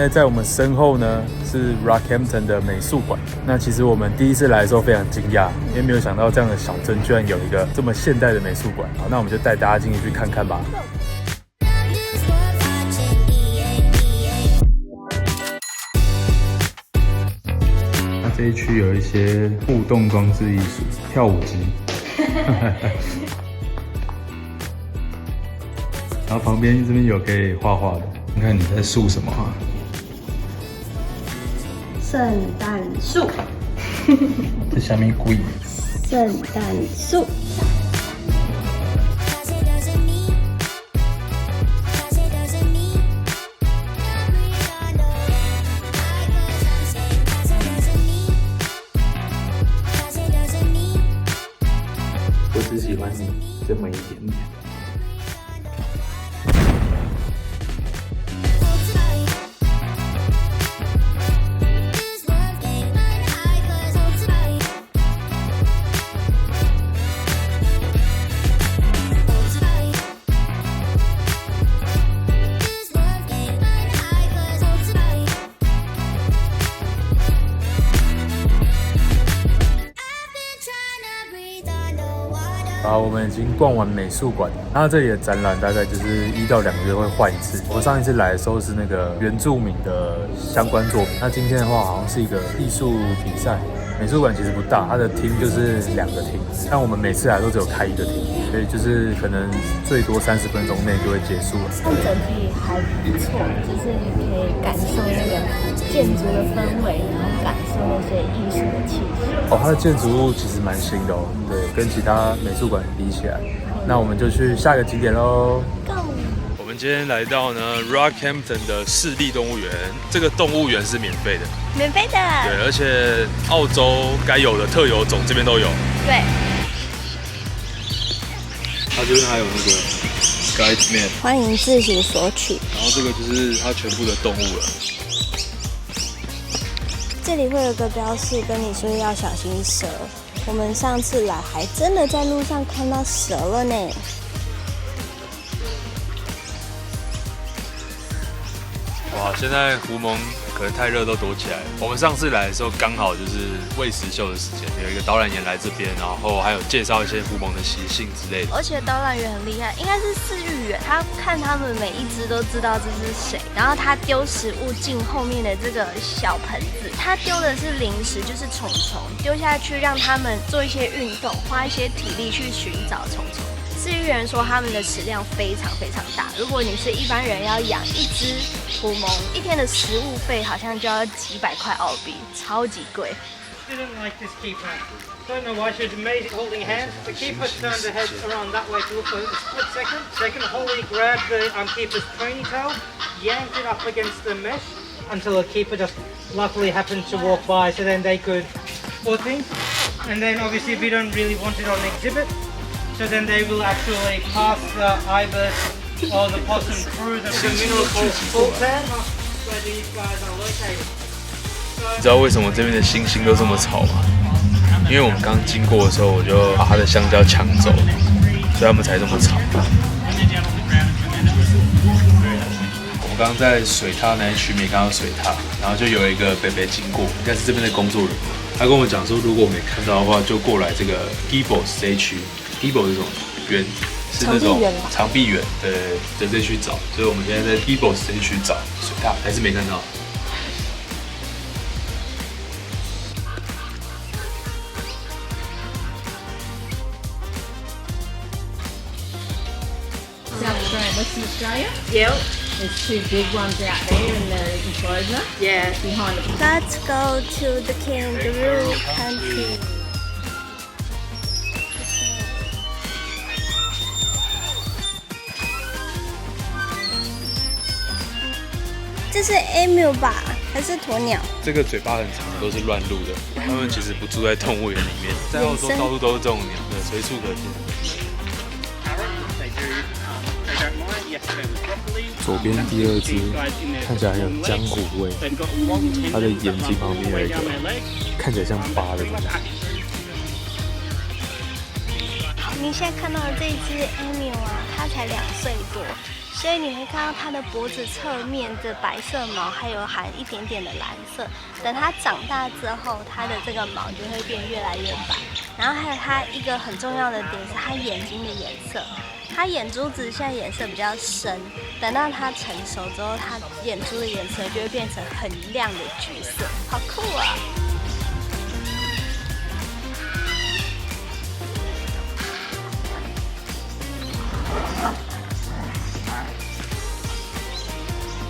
那在我们身后呢是 Rockhampton 的美术馆。那其实我们第一次来的时候非常惊讶，因为没有想到这样的小镇居然有一个这么现代的美术馆。好，那我们就带大家进去看看吧。那这一区有一些互动装置艺术，跳舞机。然后旁边这边有可以画画的，你看你在树什么啊？圣诞树。这下面鬼。圣诞树。我只喜欢你这么一点点。好，我们已经逛完美术馆，那这里的展览大概就是1到2个月会换一次。我上一次来的时候是那个原住民的相关作品，那今天的话好像是一个艺术比赛。美术馆其实不大，它的厅就是2个厅，但我们每次来都只有开1个厅，所以就是可能最多30分钟内就会结束了。但整体还不错，就是你可以感受那个建筑的氛围，然后感受那些艺术的气息。哦，它的建筑物其实蛮新的哦，对，跟其他美术馆比起来。那我们就去下个景点喽。我们今天来到呢 Rockhampton 的市立动物园，这个动物园是免费的。免费的。对，而且澳洲该有的特有种这边都有。对。它这边还有那个 Guide Man， 欢迎自行索取。然后这个就是它全部的动物了。这里会有个标示跟你说要小心蛇。我们上次来还真的在路上看到蛇了呢。哇，现在狐獴可能太热都躲起来了。我们上次来的时候刚好就是喂食秀的时间，有一个导览员来这边，然后还有介绍一些狐獴的习性之类的。而且导览员很厉害，应该是饲育员，他看他们每一只都知道这是谁，然后他丢食物进后面的这个小盆子，他丢的是零食，就是虫虫，丢下去让他们做一些运动，花一些体力去寻找虫虫。饲育员说他们的食量非常非常大，如果你是一般人要养一只狐獴，一天的食物费好像就要几百块澳币，超级贵。Didn't like this keeper. Don't know why. She was amazing holding hands. The keeper turned her head around that way to look for a split second. Second, Holly grabbed the keeper's ponytail, yanked it up against the mesh until the keeper just luckily happened to walk by, so then they could put him. And then obviously we don't really want it on exhibit, so then they will actually pass the ibis or the possum through the mineral full pan where these guys are located. 你知道为什么这边的猩猩都这么吵吗？因为我们刚经过的时候，我就把它的香蕉抢走，所以他们才这么吵。我们刚刚在水塔那一区没看到水塔，然后就有一个伯伯经过，应该是这边的工作人员。他跟我们讲说，如果我没看到的话，就过来这个 Gibbos 这一区。Gibbos 是什么？园是那种长臂猿的这区找，所以我们现在在 Gibbos 这一区找水塔，还是没看到。South Australia, Western Australia. Yep. There's 2 big ones out there in the enclosure. Yeah. Behind the Let's go to the kangaroo country. 这是 emu 吧？还是鸵鸟？这个嘴巴很长的都是乱入的，它们其实不住在动物园里面，在澳洲到处都是这种鸟，对，随处可见。左边第2只看起来很有江湖味，它的眼睛旁边有一个看起来像疤的东西。你现在看到的这一只 emu 啊，它才2岁多，所以你会看到它的脖子侧面的白色毛，还有含一点点的蓝色。等它长大之后，它的这个毛就会变越来越白。然后还有它一个很重要的点是它眼睛的颜色，它眼珠子现在颜色比较深，等到它成熟之后，它眼珠的颜色就会变成很亮的橘色，好酷啊！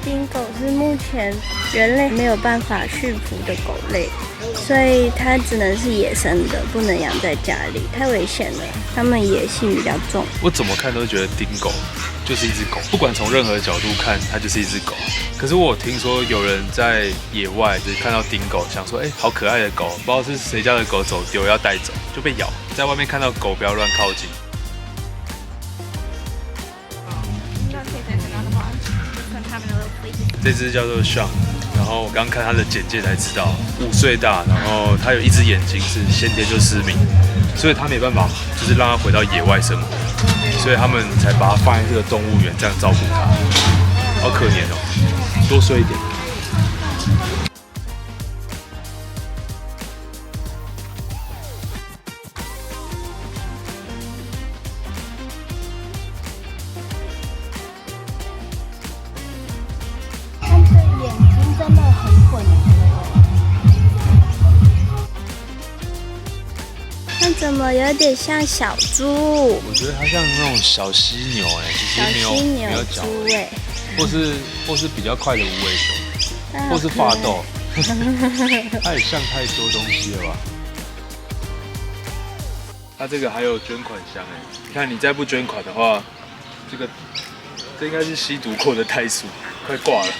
丁狗是目前人类没有办法驯服的狗类，所以它只能是野生的，不能养在家里，太危险了。它们野性比较重。我怎么看都觉得丁狗就是一只狗，不管从任何角度看，它就是一只狗。可是我有听说有人在野外就是看到丁狗，想说，好可爱的狗，不知道是谁家的狗走丢要带走，就被咬。在外面看到狗不要乱靠近。这只叫做 Sean， 然后我刚看它的简介才知道，5岁大，然后它有一只眼睛是先天就失明，所以它没办法，就是让它回到野外生活，所以他们才把它放在这个动物园这样照顾它，好可怜哦，多睡一点。真的很混它怎么有点像小猪？我觉得它像那种小犀牛其实没有脚或是比较快的无尾熊，或是发豆，它也像太多东西了吧？它这个还有捐款箱你看你再不捐款的话，这应该是吸毒过的袋鼠，快挂了。